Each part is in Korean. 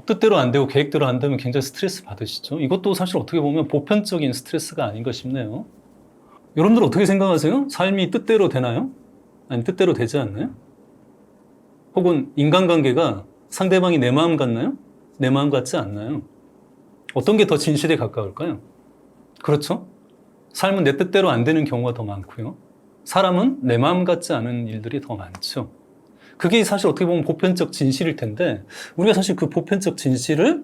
뜻대로 안 되고 계획대로 안 되면 굉장히 스트레스 받으시죠. 이것도 사실 어떻게 보면 보편적인 스트레스가 아닌가 싶네요. 여러분들 어떻게 생각하세요? 삶이 뜻대로 되나요? 아니 뜻대로 되지 않나요? 혹은 인간관계가 상대방이 내 마음 같나요? 내 마음 같지 않나요? 어떤 게 더 진실에 가까울까요? 그렇죠? 삶은 내 뜻대로 안 되는 경우가 더 많고요. 사람은 내 마음 같지 않은 일들이 더 많죠. 그게 사실 어떻게 보면 보편적 진실일 텐데 우리가 사실 그 보편적 진실을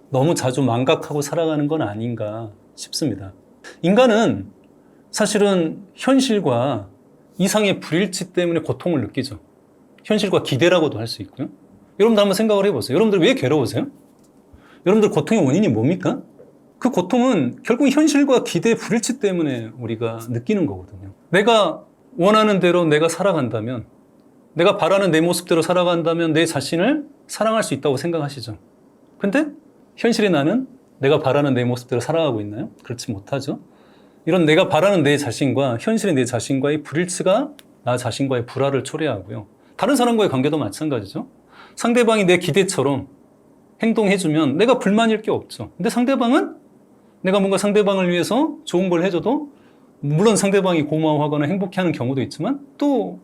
너무 자주 망각하고 살아가는 건 아닌가 싶습니다. 인간은 사실은 현실과 이상의 불일치 때문에 고통을 느끼죠. 현실과 기대라고도 할 수 있고요. 여러분들 한번 생각을 해보세요. 여러분들 왜 괴로우세요? 여러분들 고통의 원인이 뭡니까? 그 고통은 결국 현실과 기대의 불일치 때문에 우리가 느끼는 거거든요. 내가 원하는 대로 내가 살아간다면, 내가 바라는 내 모습대로 살아간다면 내 자신을 사랑할 수 있다고 생각하시죠. 근데 현실의 나는 내가 바라는 내 모습대로 살아가고 있나요? 그렇지 못하죠. 이런 내가 바라는 내 자신과 현실의 내 자신과의 불일치가 나 자신과의 불화를 초래하고요. 다른 사람과의 관계도 마찬가지죠. 상대방이 내 기대처럼 행동해주면 내가 불만일 게 없죠. 근데 상대방은 내가 뭔가 상대방을 위해서 좋은 걸 해줘도 물론 상대방이 고마워하거나 행복해하는 경우도 있지만 또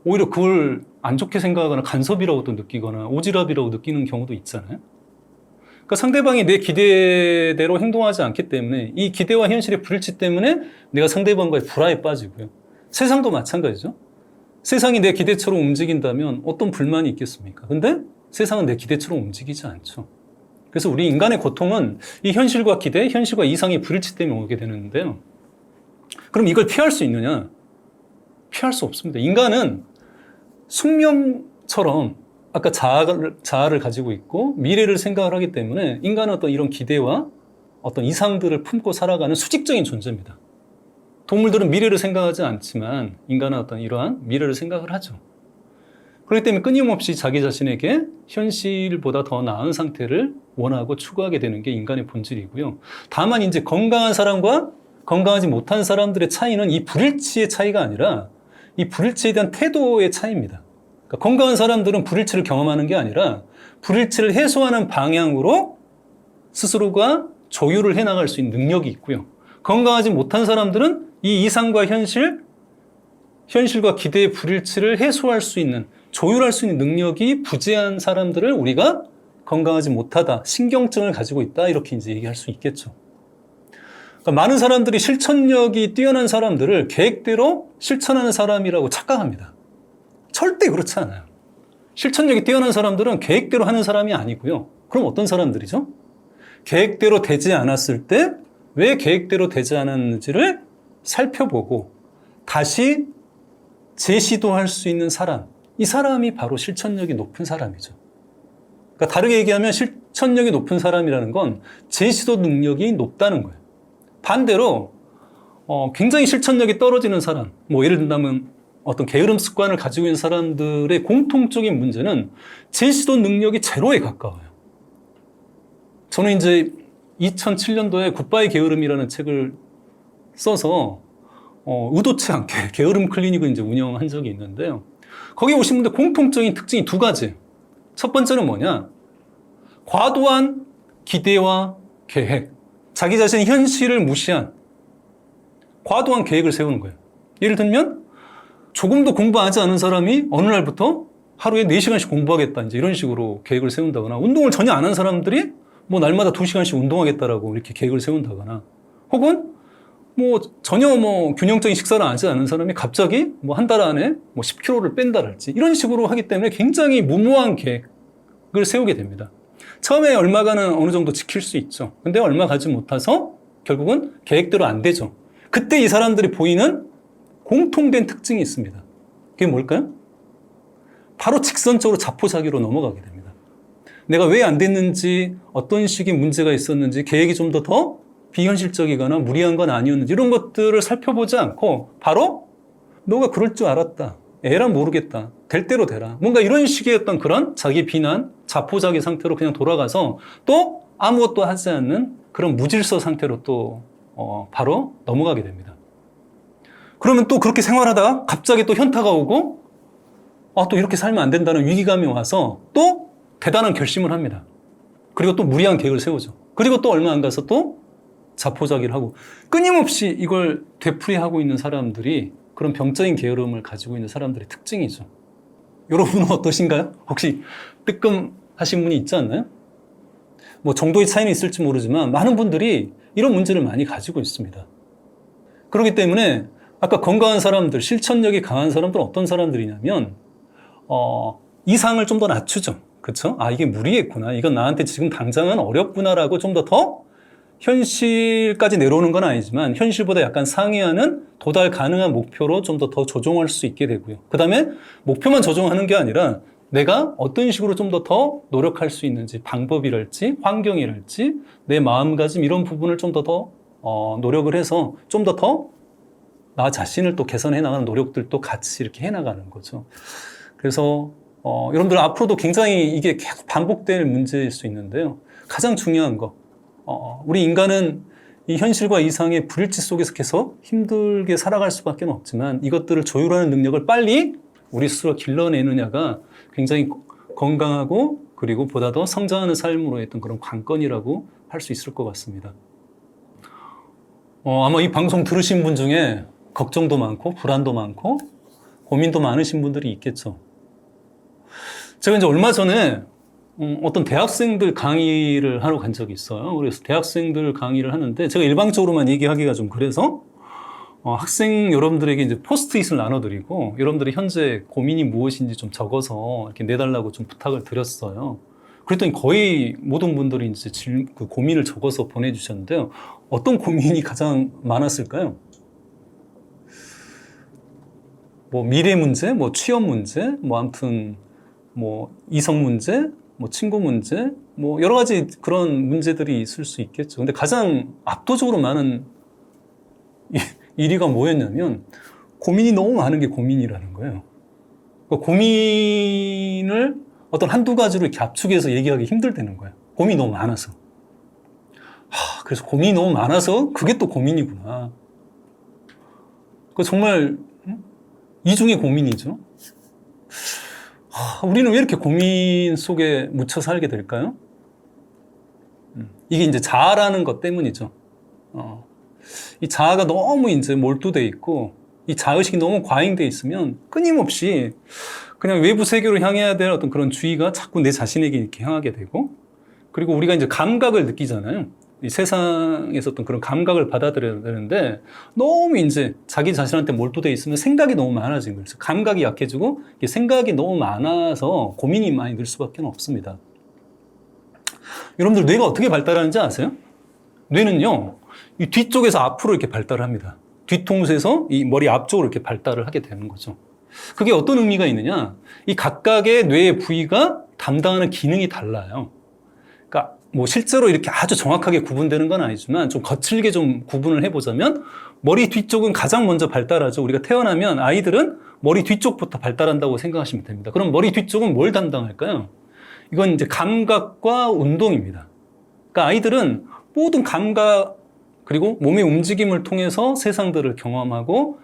오히려 그걸 안 좋게 생각하거나 간섭이라고 또 느끼거나 오지랖이라고 느끼는 경우도 있잖아요. 그러니까 상대방이 내 기대대로 행동하지 않기 때문에 이 기대와 현실의 불일치 때문에 내가 상대방과의 불화에 빠지고요. 세상도 마찬가지죠. 세상이 내 기대처럼 움직인다면 어떤 불만이 있겠습니까? 근데 세상은 내 기대처럼 움직이지 않죠. 그래서 우리 인간의 고통은 이 현실과 기대, 현실과 이상의 불일치 때문에 오게 되는데요. 그럼 이걸 피할 수 있느냐? 피할 수 없습니다. 인간은 숙명처럼 아까 자아를 가지고 있고 미래를 생각을 하기 때문에 인간은 어떤 이런 기대와 어떤 이상들을 품고 살아가는 수직적인 존재입니다. 동물들은 미래를 생각하지 않지만 인간은 어떤 이러한 미래를 생각을 하죠. 그렇기 때문에 끊임없이 자기 자신에게 현실보다 더 나은 상태를 원하고 추구하게 되는 게 인간의 본질이고요. 다만 이제 건강한 사람과 건강하지 못한 사람들의 차이는 이 불일치의 차이가 아니라 이 불일치에 대한 태도의 차이입니다. 그러니까 건강한 사람들은 불일치를 경험하는 게 아니라 불일치를 해소하는 방향으로 스스로가 조율을 해나갈 수 있는 능력이 있고요. 건강하지 못한 사람들은 이 이상과 현실과 기대의 불일치를 해소할 수 있는, 조율할 수 있는 능력이 부재한 사람들을 우리가 건강하지 못하다, 신경증을 가지고 있다, 이렇게 이제 얘기할 수 있겠죠. 그러니까 많은 사람들이 실천력이 뛰어난 사람들을 계획대로 실천하는 사람이라고 착각합니다. 절대 그렇지 않아요. 실천력이 뛰어난 사람들은 계획대로 하는 사람이 아니고요. 그럼 어떤 사람들이죠? 계획대로 되지 않았을 때 왜 계획대로 되지 않았는지를 살펴보고 다시 재시도할 수 있는 사람, 이 사람이 바로 실천력이 높은 사람이죠. 그러니까 다르게 얘기하면 실천력이 높은 사람이라는 건 재시도 능력이 높다는 거예요. 반대로 굉장히 실천력이 떨어지는 사람, 뭐 예를 든다면 어떤 게으름 습관을 가지고 있는 사람들의 공통적인 문제는 재시도 능력이 제로에 가까워요. 저는 이제 2007년도에 굿바이 게으름이라는 책을 써서 의도치 않게 게으름 클리닉을 이제 운영한 적이 있는데요. 거기 오신 분들 공통적인 특징이 두 가지. 첫 번째는 뭐냐? 과도한 기대와 계획. 자기 자신의 현실을 무시한 과도한 계획을 세우는 거예요. 예를 들면 조금도 공부하지 않은 사람이 어느 날부터 하루에 4시간씩 공부하겠다, 이제 이런 식으로 계획을 세운다거나, 운동을 전혀 안 한 사람들이 뭐 날마다 2시간씩 운동하겠다라고 이렇게 계획을 세운다거나, 혹은 뭐 전혀 뭐 균형적인 식사를 하지 않은 사람이 갑자기 뭐 한 달 안에 뭐 10kg를 뺀다랄지 이런 식으로 하기 때문에 굉장히 무모한 계획을 세우게 됩니다. 처음에 얼마간은 어느 정도 지킬 수 있죠. 근데 얼마 가지 못해서 결국은 계획대로 안 되죠. 그때 이 사람들이 보이는 공통된 특징이 있습니다. 그게 뭘까요? 바로 직선적으로 자포자기로 넘어가게 됩니다. 내가 왜 안 됐는지, 어떤 식의 문제가 있었는지, 계획이 좀 더 비현실적이거나 무리한 건 아니었는지 이런 것들을 살펴보지 않고 바로 너가 그럴 줄 알았다, 에라 모르겠다, 될 대로 되라, 뭔가 이런 식의 어떤 그런 자기 비난, 자포자기 상태로 그냥 돌아가서 또 아무것도 하지 않는 그런 무질서 상태로 또 바로 넘어가게 됩니다. 그러면 또 그렇게 생활하다가 갑자기 또 현타가 오고 또 이렇게 살면 안 된다는 위기감이 와서 또 대단한 결심을 합니다. 그리고 또 무리한 계획을 세우죠. 그리고 또 얼마 안 가서 또 자포자기를 하고 끊임없이 이걸 되풀이하고 있는 사람들이 그런 병적인 게으름을 가지고 있는 사람들의 특징이죠. 여러분은 어떠신가요? 혹시 뜨끔하신 분이 있지 않나요? 뭐 정도의 차이는 있을지 모르지만 많은 분들이 이런 문제를 많이 가지고 있습니다. 그렇기 때문에 아까 건강한 사람들, 실천력이 강한 사람들은 어떤 사람들이냐면 이상을 좀 더 낮추죠. 그렇죠? 아, 이게 무리겠구나. 이건 나한테 지금 당장은 어렵구나라고 좀 더 현실까지 내려오는 건 아니지만 현실보다 약간 상회하는 도달 가능한 목표로 좀 더 조정할 수 있게 되고요. 그 다음에 목표만 조정하는 게 아니라 내가 어떤 식으로 좀 더 노력할 수 있는지 방법이랄지 환경이랄지 내 마음가짐 이런 부분을 좀 더 노력을 해서 좀 더 나 자신을 또 개선해 나가는 노력들도 같이 이렇게 해 나가는 거죠. 그래서 여러분들 앞으로도 굉장히 이게 계속 반복될 문제일 수 있는데요. 가장 중요한 거 우리 인간은 이 현실과 이상의 불일치 속에서 계속 힘들게 살아갈 수밖에 없지만 이것들을 조율하는 능력을 빨리 우리 스스로 길러내느냐가 굉장히 건강하고 그리고 보다 더 성장하는 삶으로 했던 그런 관건이라고 할 수 있을 것 같습니다. 아마 이 방송 들으신 분 중에 걱정도 많고 불안도 많고 고민도 많으신 분들이 있겠죠. 제가 이제 얼마 전에 어떤 대학생들 강의를 하러 간 적이 있어요. 그래서 대학생들 강의를 하는데 제가 일방적으로만 얘기하기가 좀 그래서 학생 여러분들에게 이제 포스트잇을 나눠드리고 여러분들의 현재 고민이 무엇인지 좀 적어서 이렇게 내달라고 좀 부탁을 드렸어요. 그랬더니 거의 모든 분들이 이제 그 고민을 적어서 보내주셨는데요. 어떤 고민이 가장 많았을까요? 뭐 미래 문제, 뭐 취업 문제, 뭐 아무튼 뭐 이성 문제, 뭐 친구 문제, 뭐 여러 가지 그런 문제들이 있을 수 있겠죠. 근데 가장 압도적으로 많은 1위가 뭐였냐면 고민이 너무 많은 게 고민이라는 거예요. 그러니까 고민을 어떤 한두 가지로 이렇게 압축해서 얘기하기 힘들다는 거예요. 고민이 너무 많아서. 그래서 고민이 너무 많아서 그게 또 고민이구나. 그 정말 이중의 고민이죠. 우리는 왜 이렇게 고민 속에 묻혀 살게 될까요? 이게 이제 자아라는 것 때문이죠. 이 자아가 너무 이제 몰두돼 있고, 이 자의식이 너무 과잉돼 있으면 끊임없이 그냥 외부 세계로 향해야 될 어떤 그런 주의가 자꾸 내 자신에게 이렇게 향하게 되고, 그리고 우리가 이제 감각을 느끼잖아요. 이 세상에서 어떤 그런 감각을 받아들여야 되는데 너무 이제 자기 자신한테 몰두돼 있으면 생각이 너무 많아지는 거예요. 감각이 약해지고 생각이 너무 많아서 고민이 많이 늘 수밖에 없습니다. 여러분들 뇌가 어떻게 발달하는지 아세요? 뇌는요, 이 뒤쪽에서 앞으로 이렇게 발달을 합니다. 뒤통수에서 이 머리 앞쪽으로 이렇게 발달을 하게 되는 거죠. 그게 어떤 의미가 있느냐? 이 각각의 뇌의 부위가 담당하는 기능이 달라요. 그러니까 뭐 실제로 이렇게 아주 정확하게 구분되는 건 아니지만 좀 거칠게 좀 구분을 해보자면 머리 뒤쪽은 가장 먼저 발달하죠. 우리가 태어나면 아이들은 머리 뒤쪽부터 발달한다고 생각하시면 됩니다. 그럼 머리 뒤쪽은 뭘 담당할까요? 이건 이제 감각과 운동입니다. 그러니까 아이들은 모든 감각 그리고 몸의 움직임을 통해서 세상들을 경험하고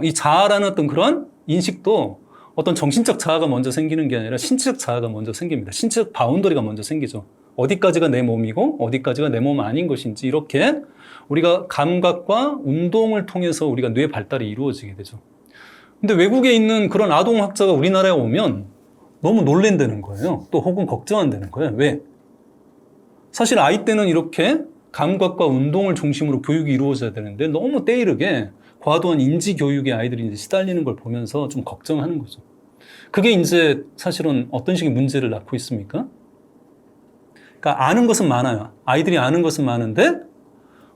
이 자아라는 어떤 그런 인식도 어떤 정신적 자아가 먼저 생기는 게 아니라 신체적 자아가 먼저 생깁니다. 신체적 바운더리가 먼저 생기죠. 어디까지가 내 몸이고 어디까지가 내 몸 아닌 것인지 이렇게 우리가 감각과 운동을 통해서 우리가 뇌 발달이 이루어지게 되죠. 근데 외국에 있는 그런 아동학자가 우리나라에 오면 너무 놀랜다는 거예요. 또 혹은 걱정한다는 거예요. 왜? 사실 아이 때는 이렇게 감각과 운동을 중심으로 교육이 이루어져야 되는데 너무 때이르게 과도한 인지 교육에 아이들이 이제 시달리는 걸 보면서 좀 걱정하는 거죠. 그게 이제 사실은 어떤 식의 문제를 낳고 있습니까? 그러니까 아는 것은 많아요. 아이들이 아는 것은 많은데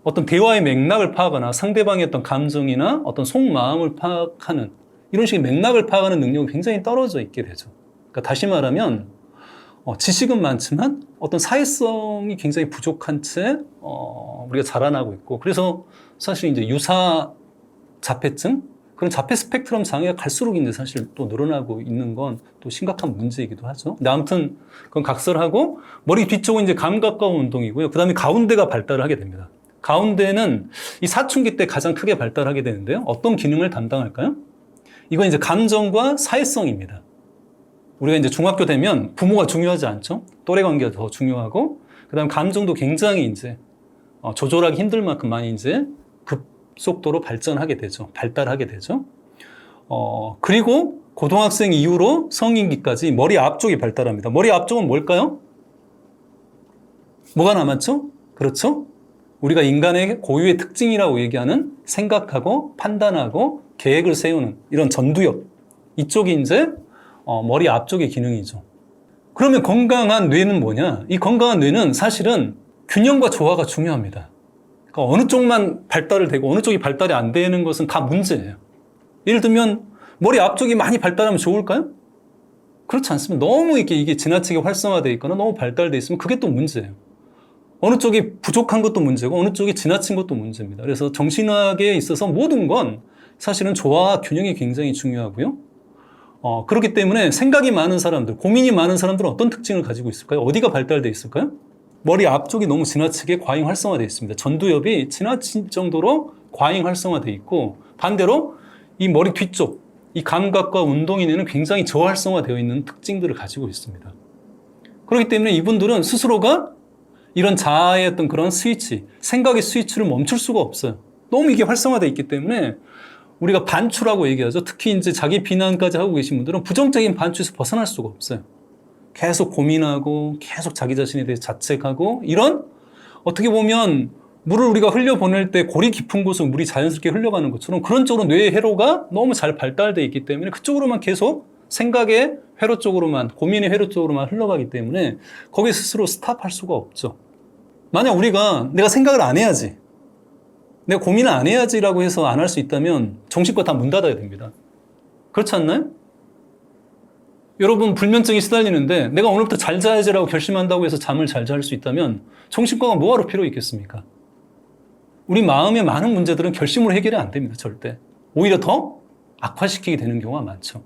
어떤 대화의 맥락을 파악하거나 상대방의 어떤 감정이나 어떤 속마음을 파악하는 이런 식의 맥락을 파악하는 능력이 굉장히 떨어져 있게 되죠. 그러니까 다시 말하면 지식은 많지만 어떤 사회성이 굉장히 부족한 채 우리가 자라나고 있고 그래서 사실 이제 유사 자폐증 그런 자폐 스펙트럼 장애가 갈수록 이제 사실 또 늘어나고 있는 건 또 심각한 문제이기도 하죠. 근데 아무튼 그건 각설하고 머리 뒤쪽은 이제 감각과 운동이고요. 그 다음에 가운데가 발달을 하게 됩니다. 가운데는 이 사춘기 때 가장 크게 발달하게 되는데요. 어떤 기능을 담당할까요? 이건 이제 감정과 사회성입니다. 우리가 이제 중학교 되면 부모가 중요하지 않죠? 또래 관계가 더 중요하고, 그 다음 감정도 굉장히 이제 조절하기 힘들 만큼 많이 이제 급속도로 발전하게 되죠. 발달하게 되죠. 그리고 고등학생 이후로 성인기까지 머리 앞쪽이 발달합니다. 머리 앞쪽은 뭘까요? 뭐가 남았죠? 그렇죠? 우리가 인간의 고유의 특징이라고 얘기하는 생각하고 판단하고 계획을 세우는 이런 전두엽. 이쪽이 이제 머리 앞쪽의 기능이죠. 그러면 건강한 뇌는 뭐냐? 이 건강한 뇌는 사실은 균형과 조화가 중요합니다. 그러니까 어느 쪽만 발달을 되고 어느 쪽이 발달이 안 되는 것은 다 문제예요. 예를 들면 머리 앞쪽이 많이 발달하면 좋을까요? 그렇지 않습니다. 너무 이게 지나치게 활성화되어 있거나 너무 발달되어 있으면 그게 또 문제예요. 어느 쪽이 부족한 것도 문제고 어느 쪽이 지나친 것도 문제입니다. 그래서 정신학에 있어서 모든 건 사실은 조화와 균형이 굉장히 중요하고요. 그렇기 때문에 생각이 많은 사람들, 고민이 많은 사람들은 어떤 특징을 가지고 있을까요? 어디가 발달되어 있을까요? 머리 앞쪽이 너무 지나치게 과잉 활성화되어 있습니다. 전두엽이 지나칠 정도로 과잉 활성화되어 있고, 반대로 이 머리 뒤쪽, 이 감각과 운동인에는 굉장히 저활성화되어 있는 특징들을 가지고 있습니다. 그렇기 때문에 이분들은 스스로가 이런 자아의 어떤 그런 스위치, 생각의 스위치를 멈출 수가 없어요. 너무 이게 활성화되어 있기 때문에 우리가 반추라고 얘기하죠. 특히 이제 자기 비난까지 하고 계신 분들은 부정적인 반추에서 벗어날 수가 없어요. 계속 고민하고 계속 자기 자신에 대해 자책하고, 이런 어떻게 보면 물을 우리가 흘려보낼 때 고리 깊은 곳으로 물이 자연스럽게 흘러가는 것처럼 그런 쪽으로 뇌의 회로가 너무 잘 발달되어 있기 때문에 그쪽으로만 계속 생각의 회로 쪽으로만, 고민의 회로 쪽으로만 흘러가기 때문에 거기에 스스로 스탑할 수가 없죠. 만약 우리가 내가 생각을 안 해야지, 내가 고민을 안 해야지라고 해서 안 할 수 있다면 정신과 다 문 닫아야 됩니다. 그렇지 않나요? 여러분 불면증이 시달리는데 내가 오늘부터 잘 자야지라고 결심한다고 해서 잠을 잘 잘 수 있다면 정신과가 뭐하러 필요 있겠습니까? 우리 마음의 많은 문제들은 결심으로 해결이 안 됩니다. 절대. 오히려 더 악화시키게 되는 경우가 많죠.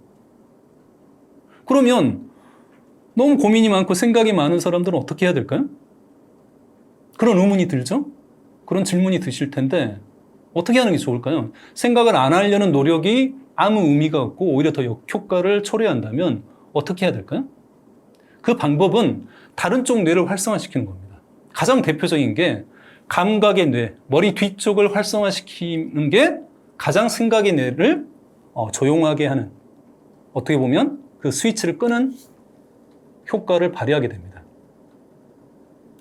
그러면 너무 고민이 많고 생각이 많은 사람들은 어떻게 해야 될까요? 그런 의문이 들죠? 그런 질문이 드실 텐데 어떻게 하는 게 좋을까요? 생각을 안 하려는 노력이 아무 의미가 없고 오히려 더 역효과를 초래한다면 어떻게 해야 될까요? 그 방법은 다른 쪽 뇌를 활성화시키는 겁니다. 가장 대표적인 게 감각의 뇌, 머리 뒤쪽을 활성화시키는 게 가장 생각의 뇌를 조용하게 하는, 어떻게 보면 그 스위치를 끄는 효과를 발휘하게 됩니다.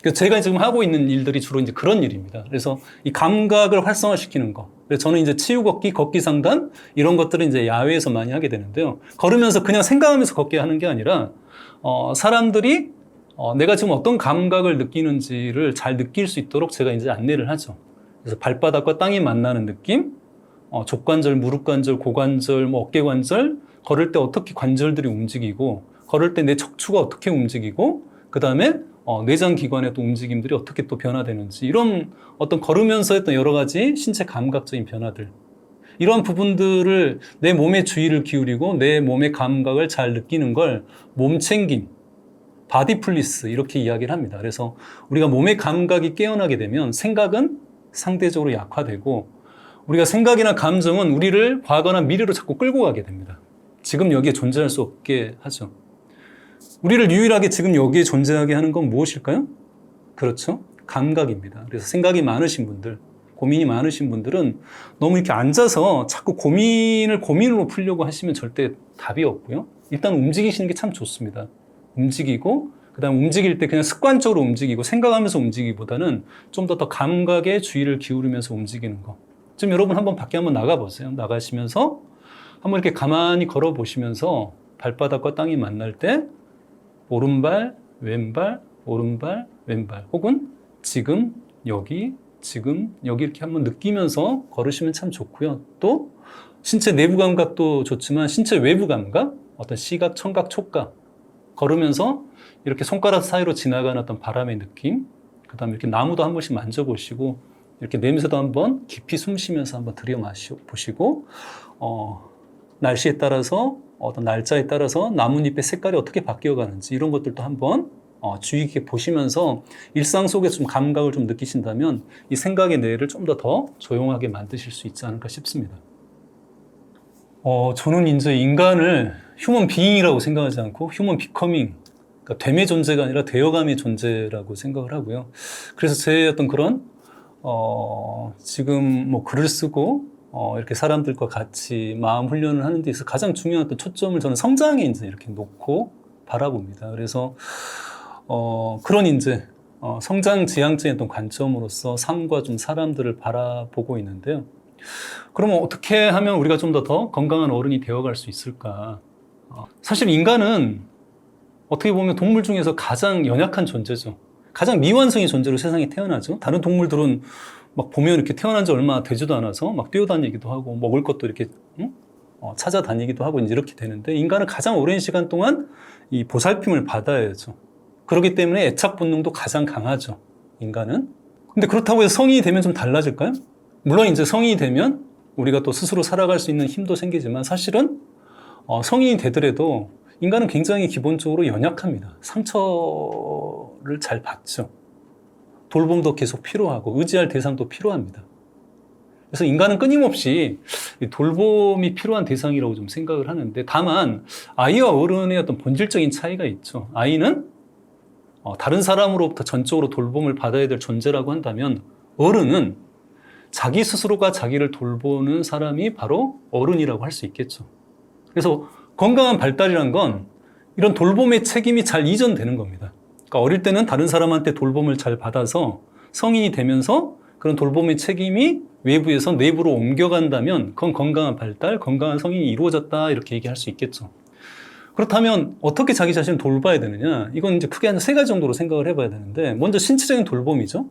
그래서 제가 지금 하고 있는 일들이 주로 이제 그런 일입니다. 그래서 이 감각을 활성화시키는 거. 그래서 저는 이제 치유 걷기, 걷기 상담 이런 것들을 이제 야외에서 많이 하게 되는데요. 걸으면서 그냥 생각하면서 걷게 하는 게 아니라 사람들이 내가 지금 어떤 감각을 느끼는지를 잘 느낄 수 있도록 제가 이제 안내를 하죠. 그래서 발바닥과 땅이 만나는 느낌, 족관절, 무릎관절, 고관절, 어깨관절, 걸을 때 어떻게 관절들이 움직이고, 걸을 때 내 척추가 어떻게 움직이고, 그 다음에 내장 기관의 또 움직임들이 어떻게 또 변화되는지, 이런 어떤 걸으면서 했던 여러 가지 신체 감각적인 변화들, 이런 부분들을 내 몸에 주의를 기울이고 내 몸의 감각을 잘 느끼는 걸 몸챙김, 바디플리스 이렇게 이야기를 합니다. 그래서 우리가 몸의 감각이 깨어나게 되면 생각은 상대적으로 약화되고, 우리가 생각이나 감정은 우리를 과거나 미래로 자꾸 끌고 가게 됩니다. 지금 여기에 존재할 수 없게 하죠. 우리를 유일하게 지금 여기에 존재하게 하는 건 무엇일까요? 그렇죠. 감각입니다. 그래서 생각이 많으신 분들, 고민이 많으신 분들은 너무 이렇게 앉아서 자꾸 고민을 고민으로 풀려고 하시면 절대 답이 없고요. 일단 움직이시는 게 참 좋습니다. 움직이고, 그 다음 움직일 때 그냥 습관적으로 움직이고 생각하면서 움직이기보다는 좀 더 감각에 주의를 기울이면서 움직이는 거. 지금 여러분 한번 밖에 한번 나가보세요. 나가시면서 한번 이렇게 가만히 걸어보시면서 발바닥과 땅이 만날 때 오른발, 왼발, 오른발, 왼발, 혹은 지금, 여기 이렇게 한번 느끼면서 걸으시면 참 좋고요. 또 신체 내부 감각도 좋지만 신체 외부 감각, 어떤 시각, 청각, 촉각, 걸으면서 이렇게 손가락 사이로 지나가는 어떤 바람의 느낌, 그 다음에 이렇게 나무도 한 번씩 만져보시고, 이렇게 냄새도 한번 깊이 숨 쉬면서 한번 들여마셔보시고, 날씨에 따라서, 어떤 날짜에 따라서 나뭇잎의 색깔이 어떻게 바뀌어가는지 이런 것들도 한번 주의 깊게 보시면서 일상 속에서 좀 감각을 좀 느끼신다면 이 생각의 뇌를 좀 더 조용하게 만드실 수 있지 않을까 싶습니다. 저는 이제 인간을 휴먼 비잉이라고 생각하지 않고 휴먼 비커밍, 그러니까 됨의 존재가 아니라 되어감의 존재라고 생각을 하고요. 그래서 제 어떤 그런 지금 뭐 글을 쓰고 이렇게 사람들과 같이 마음 훈련을 하는 데 있어서 가장 중요한 어떤 초점을 저는 성장에 이제 이렇게 놓고 바라봅니다. 그래서 그런 이제 성장 지향적인 어떤 관점으로서 삶과 좀 사람들을 바라보고 있는데요. 그러면 어떻게 하면 우리가 좀 더 건강한 어른이 되어갈 수 있을까? 사실 인간은 어떻게 보면 동물 중에서 가장 연약한 존재죠. 가장 미완성의 존재로 세상에 태어나죠. 다른 동물들은 막 보면 이렇게 태어난 지 얼마 되지도 않아서 막 뛰어다니기도 하고 먹을 것도 이렇게 찾아다니기도 하고 이제 이렇게 되는데 인간은 가장 오랜 시간 동안 이 보살핌을 받아야죠. 그렇기 때문에 애착 본능도 가장 강하죠. 인간은. 근데 그렇다고 해서 성인이 되면 좀 달라질까요? 물론 이제 성인이 되면 우리가 또 스스로 살아갈 수 있는 힘도 생기지만 사실은 성인이 되더라도 인간은 굉장히 기본적으로 연약합니다. 상처를 잘 받죠. 돌봄도 계속 필요하고 의지할 대상도 필요합니다. 그래서 인간은 끊임없이 돌봄이 필요한 대상이라고 좀 생각을 하는데 다만 아이와 어른의 어떤 본질적인 차이가 있죠. 아이는 다른 사람으로부터 전적으로 돌봄을 받아야 될 존재라고 한다면 어른은 자기 스스로가 자기를 돌보는 사람이 바로 어른이라고 할 수 있겠죠. 그래서 건강한 발달이란 건 이런 돌봄의 책임이 잘 이전되는 겁니다. 그러니까 어릴 때는 다른 사람한테 돌봄을 잘 받아서 성인이 되면서 그런 돌봄의 책임이 외부에서 내부로 옮겨간다면 그건 건강한 발달, 건강한 성인이 이루어졌다 이렇게 얘기할 수 있겠죠. 그렇다면 어떻게 자기 자신을 돌봐야 되느냐? 이건 이제 크게 한 세 가지 정도로 생각을 해봐야 되는데 먼저 신체적인 돌봄이죠.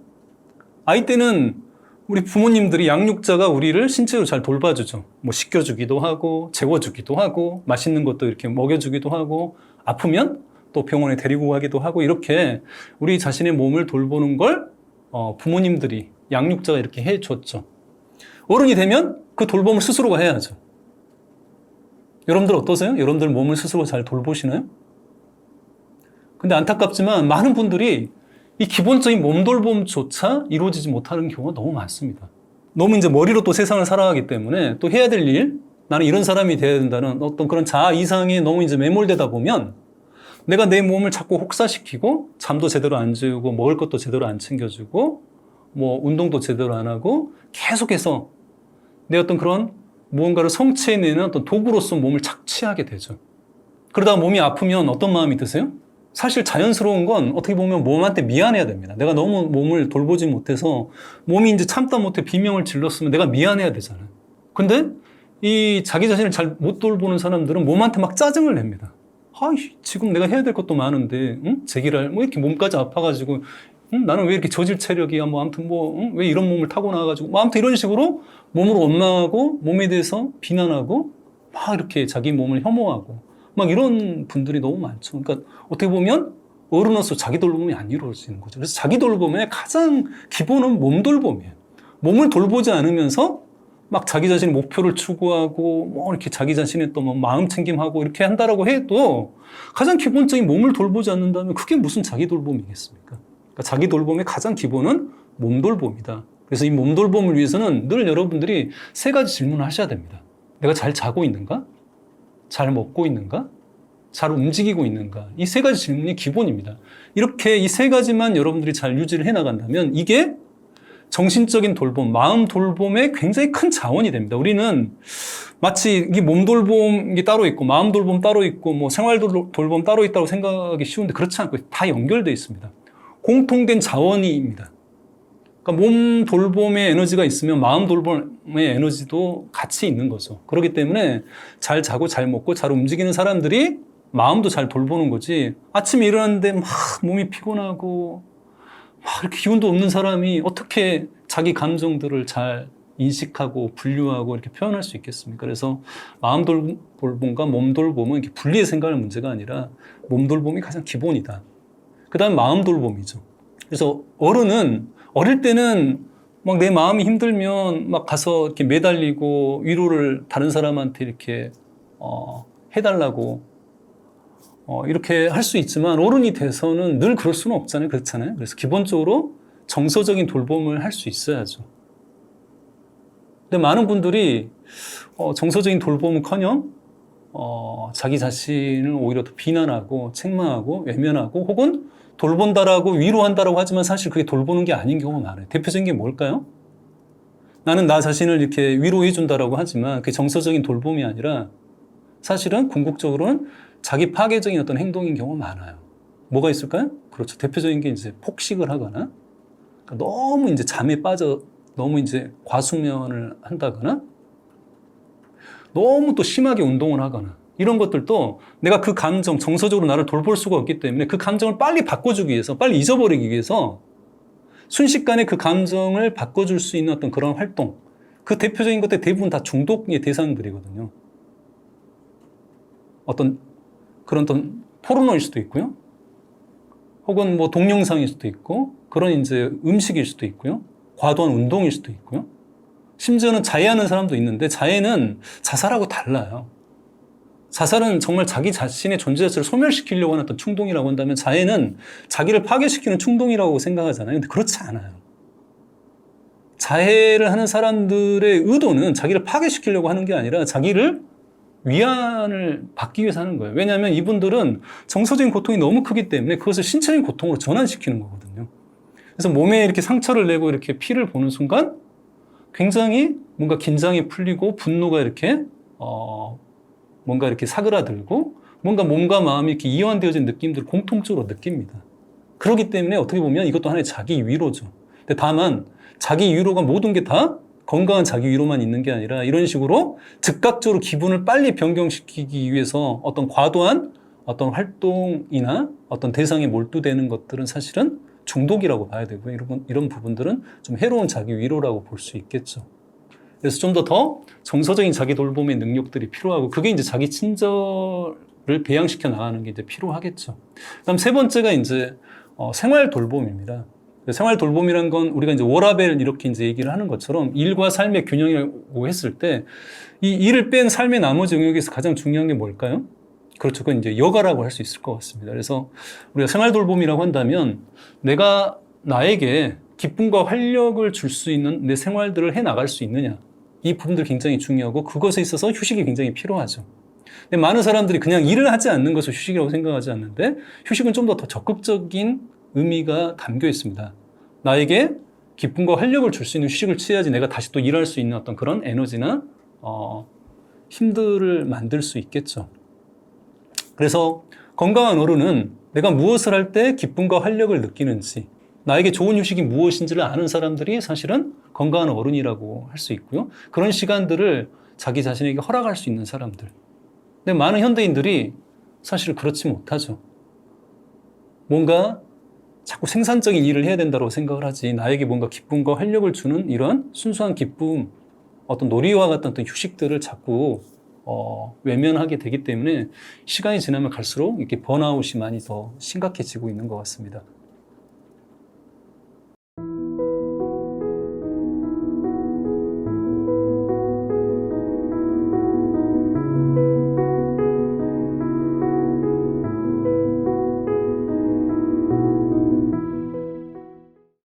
아이 때는 우리 부모님들이 양육자가 우리를 신체로 잘 돌봐주죠. 뭐 씻겨주기도 하고 재워주기도 하고 맛있는 것도 이렇게 먹여주기도 하고 아프면 또 병원에 데리고 가기도 하고 이렇게 우리 자신의 몸을 돌보는 걸 부모님들이 양육자가 이렇게 해줬죠. 어른이 되면 그 돌봄을 스스로가 해야죠. 여러분들 어떠세요? 여러분들 몸을 스스로 잘 돌보시나요? 근데 안타깝지만 많은 분들이 이 기본적인 몸돌봄조차 이루어지지 못하는 경우가 너무 많습니다. 너무 이제 머리로 또 세상을 살아가기 때문에 또 해야 될 일, 나는 이런 사람이 돼야 된다는 어떤 그런 자아 이상에 너무 이제 매몰되다 보면 내가 내 몸을 자꾸 혹사시키고 잠도 제대로 안 재우고 먹을 것도 제대로 안 챙겨주고 뭐 운동도 제대로 안 하고 계속해서 내 어떤 그런 무언가를 성취해내는 어떤 도구로서 몸을 착취하게 되죠. 그러다가 몸이 아프면 어떤 마음이 드세요? 사실 자연스러운 건 어떻게 보면 몸한테 미안해야 됩니다. 내가 너무 몸을 돌보지 못해서 몸이 이제 참다 못해 비명을 질렀으면 내가 미안해야 되잖아요. 근데 이 자기 자신을 잘 못 돌보는 사람들은 몸한테 막 짜증을 냅니다. 지금 내가 해야 될 것도 많은데, 제기랄, 뭐 이렇게 몸까지 아파가지고, 나는 왜 이렇게 저질 체력이야, 뭐 아무튼 왜 이런 몸을 타고 나와가지고, 뭐 아무튼 이런 식으로 몸을 원망하고 몸에 대해서 비난하고 막 이렇게 자기 몸을 혐오하고 막 이런 분들이 너무 많죠. 그러니까 어떻게 보면 어른으로서 자기 돌봄이 안 이루어지는 거죠. 그래서 자기 돌봄의 가장 기본은 몸 돌봄이에요. 몸을 돌보지 않으면서 막 자기 자신의 목표를 추구하고 뭐 이렇게 자기 자신의 또 뭐 마음 챙김하고 이렇게 한다라고 해도 가장 기본적인 몸을 돌보지 않는다면 그게 무슨 자기 돌봄이겠습니까? 그러니까 자기 돌봄의 가장 기본은 몸 돌봄이다. 그래서 이 몸 돌봄을 위해서는 늘 여러분들이 세 가지 질문을 하셔야 됩니다. 내가 잘 자고 있는가? 잘 먹고 있는가? 잘 움직이고 있는가? 이 세 가지 질문이 기본입니다. 이렇게 이 세 가지만 여러분들이 잘 유지를 해나간다면 이게 정신적인 돌봄, 마음 돌봄의 굉장히 큰 자원이 됩니다. 우리는 마치 이 몸 돌봄이 따로 있고 마음 돌봄 따로 있고 뭐 생활 돌봄 따로 있다고 생각하기 쉬운데 그렇지 않고 다 연결되어 있습니다. 공통된 자원입니다. 그러니까 몸 돌봄의 에너지가 있으면 마음 돌봄의 에너지도 같이 있는 거죠. 그렇기 때문에 잘 자고 잘 먹고 잘 움직이는 사람들이 마음도 잘 돌보는 거지. 아침에 일어났는데 막 몸이 피곤하고 막 이렇게 기운도 없는 사람이 어떻게 자기 감정들을 잘 인식하고 분류하고 이렇게 표현할 수 있겠습니까? 그래서 마음 돌봄과 몸 돌봄은 이렇게 분리해 생각할 문제가 아니라 몸 돌봄이 가장 기본이다. 그 다음 마음 돌봄이죠. 그래서 어른은 어릴 때는 막 내 마음이 힘들면 막 가서 이렇게 매달리고 위로를 다른 사람한테 이렇게 해달라고 이렇게 할 수 있지만 어른이 돼서는 늘 그럴 수는 없잖아요. 그렇잖아요. 그래서 기본적으로 정서적인 돌봄을 할 수 있어야죠. 근데 많은 분들이 정서적인 돌봄은커녕 자기 자신을 오히려 더 비난하고 책망하고 외면하고 혹은 돌본다라고 위로한다라고 하지만 사실 그게 돌보는 게 아닌 경우가 많아요. 대표적인 게 뭘까요? 나는 나 자신을 이렇게 위로해 준다라고 하지만 그게 정서적인 돌봄이 아니라 사실은 궁극적으로는 자기 파괴적인 어떤 행동인 경우가 많아요. 뭐가 있을까요? 그렇죠. 대표적인 게 이제 폭식을 하거나 그러니까 너무 이제 잠에 빠져 너무 이제 과수면을 한다거나 너무 또 심하게 운동을 하거나 이런 것들도 내가 그 감정, 정서적으로 나를 돌볼 수가 없기 때문에 그 감정을 빨리 바꿔주기 위해서, 빨리 잊어버리기 위해서 순식간에 그 감정을 바꿔줄 수 있는 어떤 그런 활동, 그 대표적인 것들 대부분 다 중독의 대상들이거든요. 어떤 그런 어떤 포르노일 수도 있고요. 혹은 뭐 동영상일 수도 있고, 그런 이제 음식일 수도 있고요. 과도한 운동일 수도 있고요. 심지어는 자해하는 사람도 있는데 자해는 자살하고 달라요. 자살은 정말 자기 자신의 존재 자체를 소멸시키려고 하는 어떤 충동이라고 한다면 자해는 자기를 파괴시키는 충동이라고 생각하잖아요. 근데 그렇지 않아요. 자해를 하는 사람들의 의도는 자기를 파괴시키려고 하는 게 아니라 자기를 위안을 받기 위해서 하는 거예요. 왜냐하면 이분들은 정서적인 고통이 너무 크기 때문에 그것을 신체적인 고통으로 전환시키는 거거든요. 그래서 몸에 이렇게 상처를 내고 이렇게 피를 보는 순간 굉장히 뭔가 긴장이 풀리고 분노가 이렇게 뭔가 이렇게 사그라들고 뭔가 몸과 마음이 이렇게 이완되어진 느낌들을 공통적으로 느낍니다. 그렇기 때문에 어떻게 보면 이것도 하나의 자기 위로죠. 근데 다만 자기 위로가 모든 게 다 건강한 자기 위로만 있는 게 아니라 이런 식으로 즉각적으로 기분을 빨리 변경시키기 위해서 어떤 과도한 어떤 활동이나 어떤 대상에 몰두되는 것들은 사실은 중독이라고 봐야 되고요. 이런 부분들은 좀 해로운 자기 위로라고 볼 수 있겠죠. 그래서 좀 더 정서적인 자기 돌봄의 능력들이 필요하고 그게 이제 자기 친절을 배양시켜 나가는 게 이제 필요하겠죠. 그다음 세 번째가 이제 생활 돌봄입니다. 생활 돌봄이란 건 우리가 이제 워라밸 이렇게 이제 얘기를 하는 것처럼 일과 삶의 균형이라고 했을 때 이 일을 뺀 삶의 나머지 영역에서 가장 중요한 게 뭘까요? 그렇죠. 그건 이제 여가라고 할 수 있을 것 같습니다. 그래서 우리가 생활 돌봄이라고 한다면 내가 나에게 기쁨과 활력을 줄 수 있는 내 생활들을 해 나갈 수 있느냐. 이 부분들 굉장히 중요하고 그것에 있어서 휴식이 굉장히 필요하죠. 근데 많은 사람들이 그냥 일을 하지 않는 것을 휴식이라고 생각하지 않는데 휴식은 좀 더 적극적인 의미가 담겨 있습니다. 나에게 기쁨과 활력을 줄 수 있는 휴식을 취해야지 내가 다시 또 일할 수 있는 어떤 그런 에너지나 힘들을 만들 수 있겠죠. 그래서 건강한 어른은 내가 무엇을 할 때 기쁨과 활력을 느끼는지 나에게 좋은 휴식이 무엇인지를 아는 사람들이 사실은 건강한 어른이라고 할 수 있고요. 그런 시간들을 자기 자신에게 허락할 수 있는 사람들. 근데 많은 현대인들이 사실 그렇지 못하죠. 뭔가 자꾸 생산적인 일을 해야 된다고 생각을 하지 나에게 뭔가 기쁨과 활력을 주는 이런 순수한 기쁨, 어떤 놀이와 같은 어떤 휴식들을 자꾸 외면하게 되기 때문에 시간이 지나면 갈수록 이렇게 번아웃이 많이 더 심각해지고 있는 것 같습니다.